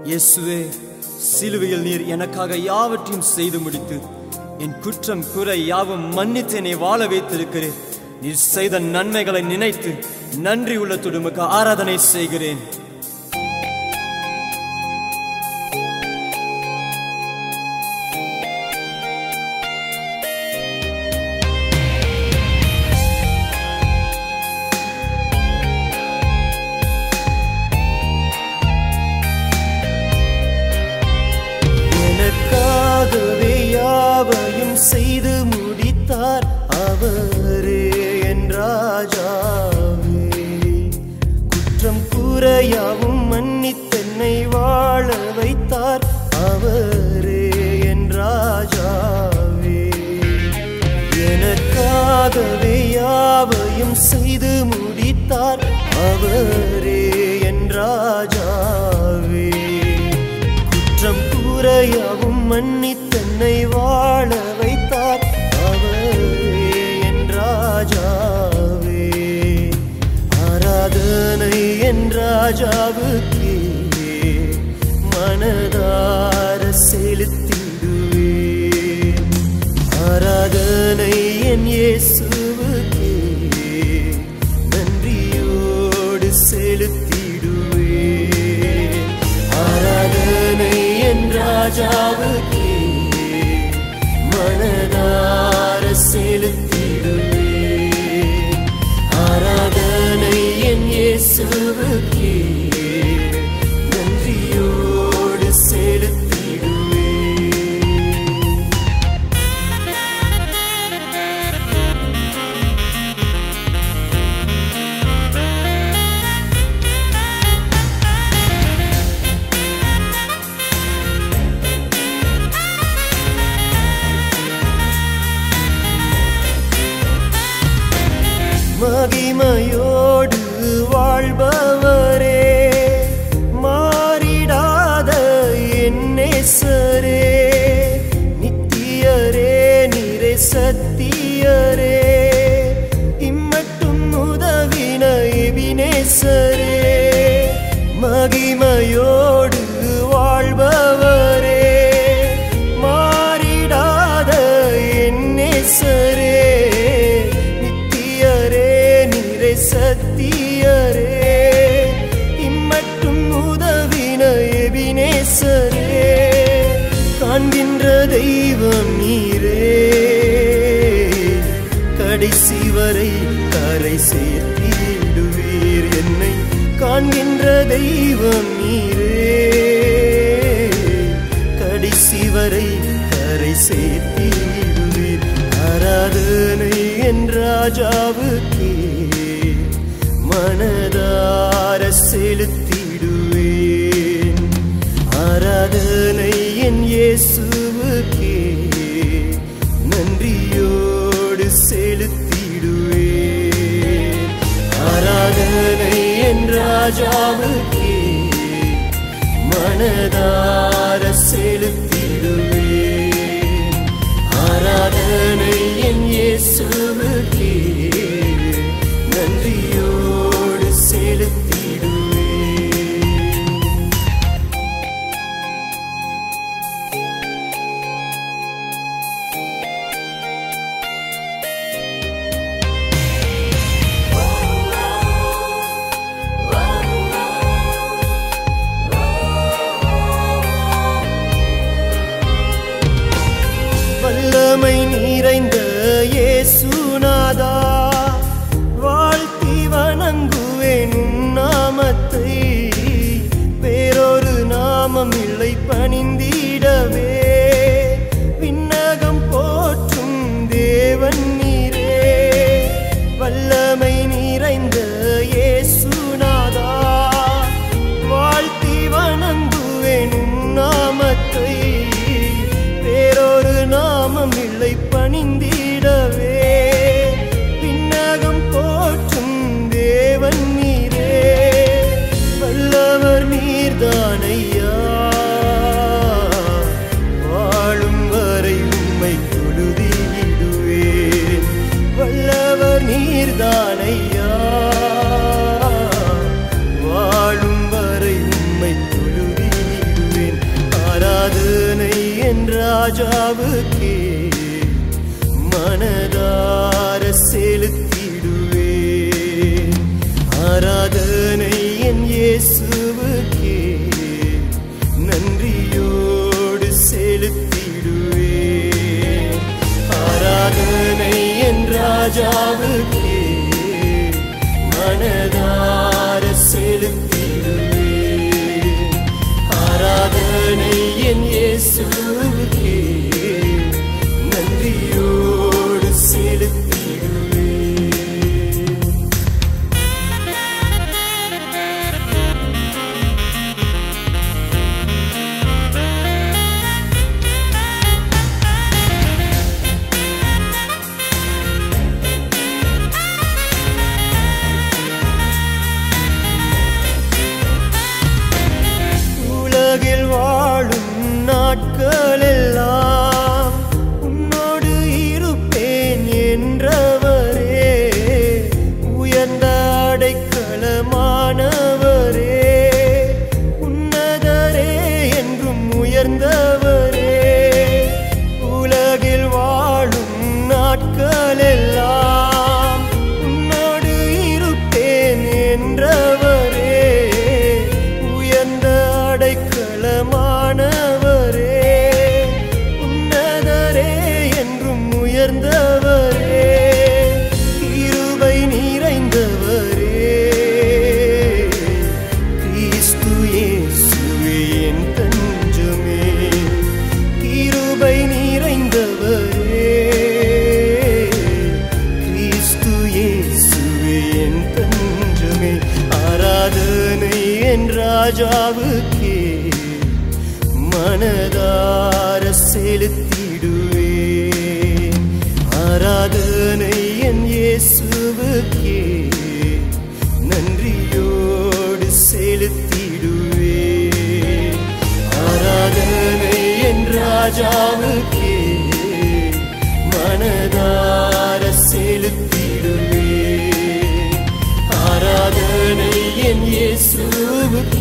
இயேசுவே, சிலுவையில் நீர் எனக்காக யாவற்றையும் செய்து முடித்து என் குற்றம் குறை யாவும் மன்னித்து என்னை வாழ வைத்திருக்கிறேன். நீர் செய்த நன்மைகளை நினைத்து நன்றி உள்ளத்தோடு உமக்கு ஆராதனை செய்கிறேன். எனக்காகவே யாவையும் செய்து முடித்தார் அவரே என் ராஜாவே. குற்றம் குறையாவும் மன்னித்தென்னை வாழ வைத்தார் அவரே என் ராஜாவே. எனக்காகவே யாவையும் செய்து முடித்தார் அவரே என் ராஜாவே. குற்றம் குறையாவும் மன்னித்தென்னை வாழ வைத்தார் அவரே என் ராஜாவே. ஆராதனை என் ராஜாவுக்கே மனதார செலுத்திடுவேன். ஆராதனை என் இயேசுவுக்கே நன்றியோடு செலுத்திடுவேன். ஆராதனை என் ராஜாவுக்கே மனதார செலுத்திடுவேன். ஆராதனை என் இயேசுவுக்கே நன்றியோடு செலுத்திடுவேன். மகிமையோடு வாழ்பவரே, மாறிடாத என் நேசரே, நித்தியரே நீரே சத்தியரே, இம்மட்டும் உதவின எபினேசரே. மகிமையோடு வாழ்பவரே, மாறிடாத என் நேசரே, சத்தியரே, இம்மட்டும் உதவின எபினேசரே. காண்கின்ற தெய்வம் நீரே, கடைசி வரை கரை சேர்த்திடுவீர் என்னை. காண்கின்ற தெய்வம் நீரே, கடைசி வரை கரை சேர்த்திடுவீர். ஆராதனை என் ராஜாவுக்கே மனதார செலுத்திடுவேன். ஆராதனை என் இயேசுவுக்கே நன்றியோடு செலுத்திடுவேன். ஆராதனை என் ராஜாவுக்கே மனதார செலுத்திடுவேன். ஆராதனை என் இயேசுவுக்கே நன்றியோடு செலுத்திடுவேன். வல்லமை நிறைந்த இயேசுநாதா, வாழ்த்தி வணங்குவேன் உம் நாமத்தை. வேறொரு நாமம் இல்லை பணிந்திடவே, விண்ணகம் போற்றும் தேவன் நீரே. வல்லமை நிறைந்த இயேசுநாதா, வாழ்த்தி வணங்குவேன் உம் நாமத்தை. வேறொரு நாமம் இல்லை பணிந்திடவே, விண்ணகம் போற்றும் தேவன் நீரே. வல்லவர் நீர்தானையா, வாழும் வரை உம்மை தொழுதிடுவேன். வல்லவர் நீர்தானையா, வாழும் வரை உம்மை தொழுதிடுவேன். ராஜாவுக்கே மனதார செலுத்திடுவேன். ஆராதனை என் இயேசுவுக்கே நன்றியோடு செலுத்திடுவேன். ஆராதனை என் ராஜாவுக்கே மனதார செலுத்திடுவேன். ஆராதனை என் இயேசுவுக்கே நன்றியோடு செலுத்திடுவேன். உலகில் வாழும் நாட்களெல்லாம் உன்னோடு இருப்பேன் என்றவரே, உயர்ந்த அடைக்கலமானவரே, உன்னதரே என்றும் உயர்ந்தவரே. உலகில் வாழும் நாட்களெல்லாம் உன்னோடு இருப்பேன் என்றவரே, உயர்ந்த அடைக்கலமானவரே, உன்னதரே என்றும் உயர்ந்தவரே. கிருபை நிறைந்தவரே, கிறிஸ்து இயேசுவே என் தஞ்சமே. கிருபை நிறைந்தவரே, கிறிஸ்து இயேசுவே என் தஞ்சமே. ஆராதனை என் ராஜாவுக்கே மனதார செலுத்திடுவேன். ஆராதனை என் இயேசுவுக்கே நன்றியோடு செலுத்திடுவேன். ஆராதனை என் ராஜாவுக்கே மனதார செலுத்திடுவேன். ஆராதனை என் இயேசுவுக்கே